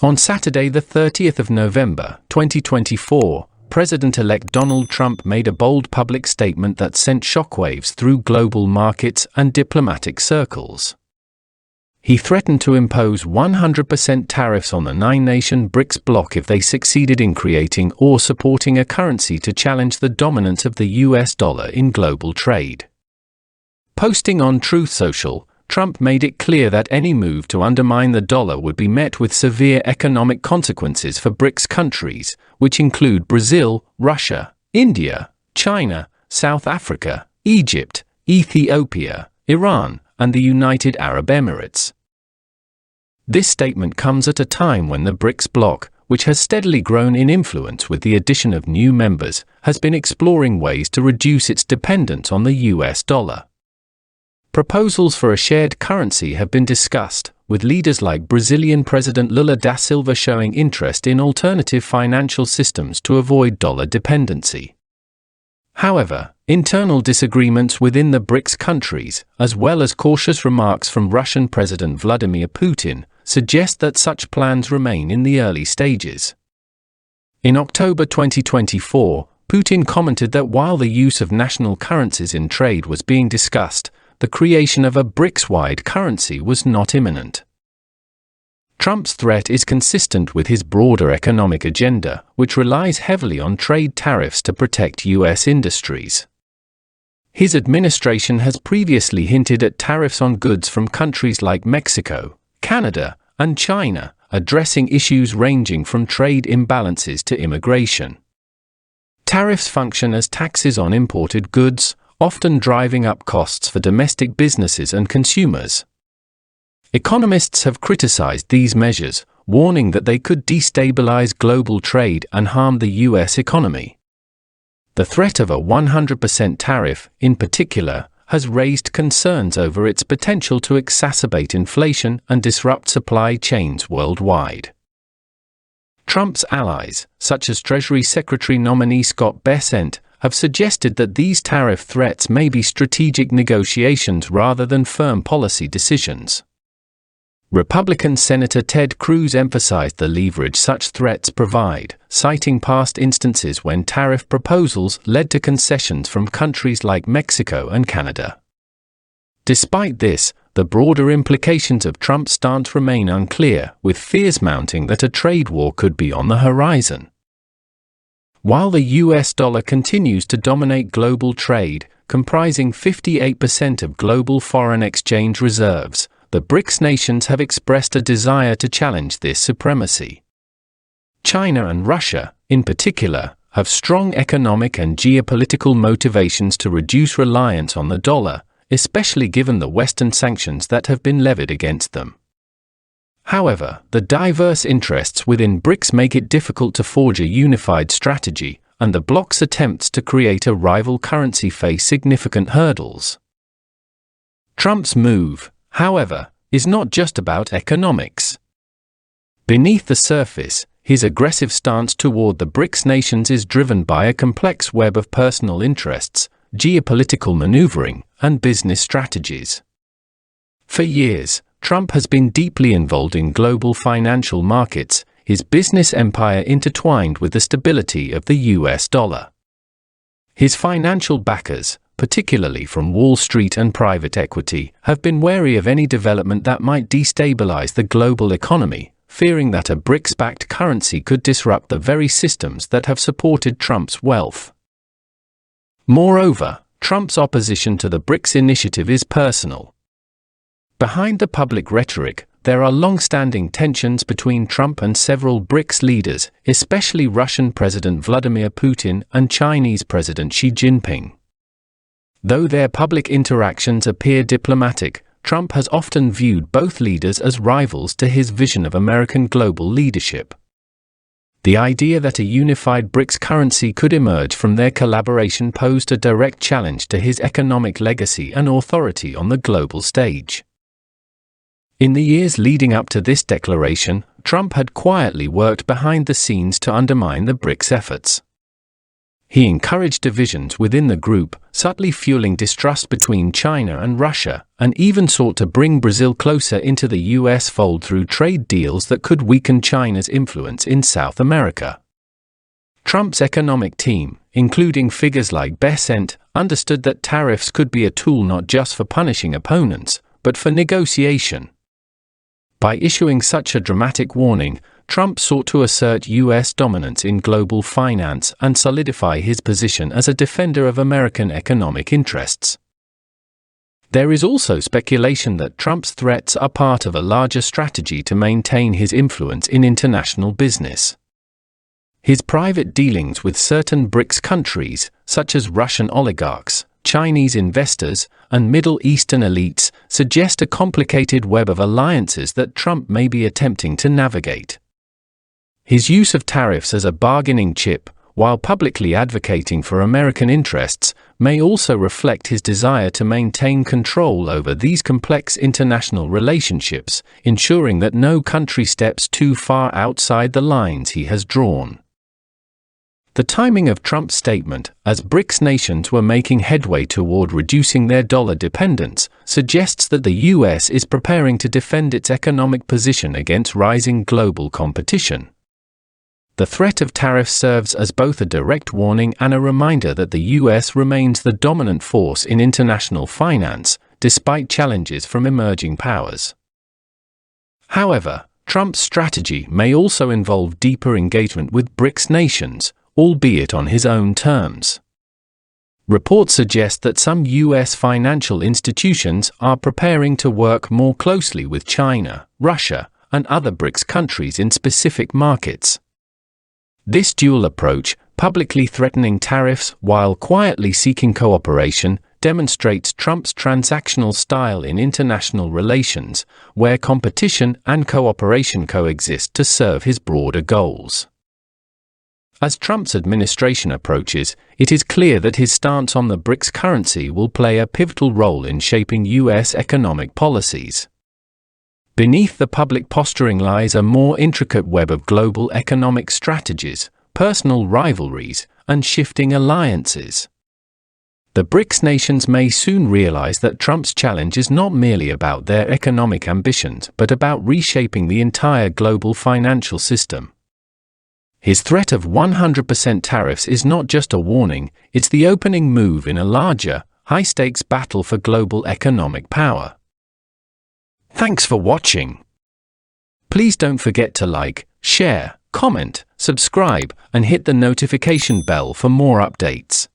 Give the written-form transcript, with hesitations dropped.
On Saturday, the 30th of November, 2024, President-elect Donald Trump made a bold public statement that sent shockwaves through global markets and diplomatic circles. He threatened to impose 100% tariffs on the nine-nation BRICS bloc if they succeeded in creating or supporting a currency to challenge the dominance of the US dollar in global trade. Posting on Truth Social, Trump made it clear that any move to undermine the dollar would be met with severe economic consequences for BRICS countries, which include Brazil, Russia, India, China, South Africa, Egypt, Ethiopia, Iran, and the United Arab Emirates. This statement comes at a time when the BRICS bloc, which has steadily grown in influence with the addition of new members, has been exploring ways to reduce its dependence on the US dollar. Proposals for a shared currency have been discussed, with leaders like Brazilian President Lula da Silva showing interest in alternative financial systems to avoid dollar dependency. However, internal disagreements within the BRICS countries, as well as cautious remarks from Russian President Vladimir Putin, suggest that such plans remain in the early stages. In October 2024, Putin commented that while the use of national currencies in trade was being discussed, the creation of a BRICS-wide currency was not imminent. Trump's threat is consistent with his broader economic agenda, which relies heavily on trade tariffs to protect US industries. His administration has previously hinted at tariffs on goods from countries like Mexico, Canada, and China, addressing issues ranging from trade imbalances to immigration. Tariffs function as taxes on imported goods, often driving up costs for domestic businesses and consumers. Economists have criticized these measures, warning that they could destabilize global trade and harm the US economy. The threat of a 100% tariff, in particular, has raised concerns over its potential to exacerbate inflation and disrupt supply chains worldwide. Trump's allies, such as Treasury Secretary nominee Scott Bessent, have suggested that these tariff threats may be strategic negotiations rather than firm policy decisions. Republican Senator Ted Cruz emphasized the leverage such threats provide, citing past instances when tariff proposals led to concessions from countries like Mexico and Canada. Despite this, the broader implications of Trump's stance remain unclear, with fears mounting that a trade war could be on the horizon. While the US dollar continues to dominate global trade, comprising 58% of global foreign exchange reserves, the BRICS nations have expressed a desire to challenge this supremacy. China and Russia, in particular, have strong economic and geopolitical motivations to reduce reliance on the dollar, especially given the Western sanctions that have been levied against them. However, the diverse interests within BRICS make it difficult to forge a unified strategy, and the bloc's attempts to create a rival currency face significant hurdles. Trump's move, however, is not just about economics. Beneath the surface, his aggressive stance toward the BRICS nations is driven by a complex web of personal interests, geopolitical maneuvering, and business strategies. For years, Trump has been deeply involved in global financial markets, his business empire intertwined with the stability of the US dollar. His financial backers, particularly from Wall Street and private equity, have been wary of any development that might destabilize the global economy, fearing that a BRICS-backed currency could disrupt the very systems that have supported Trump's wealth. Moreover, Trump's opposition to the BRICS initiative is personal. Behind the public rhetoric, there are long-standing tensions between Trump and several BRICS leaders, especially Russian President Vladimir Putin and Chinese President Xi Jinping. Though their public interactions appear diplomatic, Trump has often viewed both leaders as rivals to his vision of American global leadership. The idea that a unified BRICS currency could emerge from their collaboration posed a direct challenge to his economic legacy and authority on the global stage. In the years leading up to this declaration, Trump had quietly worked behind the scenes to undermine the BRICS efforts. He encouraged divisions within the group, subtly fueling distrust between China and Russia, and even sought to bring Brazil closer into the US fold through trade deals that could weaken China's influence in South America. Trump's economic team, including figures like Bessent, understood that tariffs could be a tool not just for punishing opponents, but for negotiation. By issuing such a dramatic warning, Trump sought to assert US dominance in global finance and solidify his position as a defender of American economic interests. There is also speculation that Trump's threats are part of a larger strategy to maintain his influence in international business. His private dealings with certain BRICS countries, such as Russian oligarchs, Chinese investors, and Middle Eastern elites, suggest a complicated web of alliances that Trump may be attempting to navigate. His use of tariffs as a bargaining chip, while publicly advocating for American interests, may also reflect his desire to maintain control over these complex international relationships, ensuring that no country steps too far outside the lines he has drawn. The timing of Trump's statement, as BRICS nations were making headway toward reducing their dollar dependence, suggests that the US is preparing to defend its economic position against rising global competition. The threat of tariffs serves as both a direct warning and a reminder that the US remains the dominant force in international finance, despite challenges from emerging powers. However, Trump's strategy may also involve deeper engagement with BRICS nations, albeit on his own terms. Reports suggest that some US financial institutions are preparing to work more closely with China, Russia, and other BRICS countries in specific markets. This dual approach, publicly threatening tariffs while quietly seeking cooperation, demonstrates Trump's transactional style in international relations, where competition and cooperation coexist to serve his broader goals. As Trump's administration approaches, it is clear that his stance on the BRICS currency will play a pivotal role in shaping US economic policies. Beneath the public posturing lies a more intricate web of global economic strategies, personal rivalries, and shifting alliances. The BRICS nations may soon realize that Trump's challenge is not merely about their economic ambitions but about reshaping the entire global financial system. His threat of 100% tariffs is not just a warning, it's the opening move in a larger, high-stakes battle for global economic power. Thanks for watching. Please don't forget to like, share, comment, subscribe, and hit the notification bell for more updates.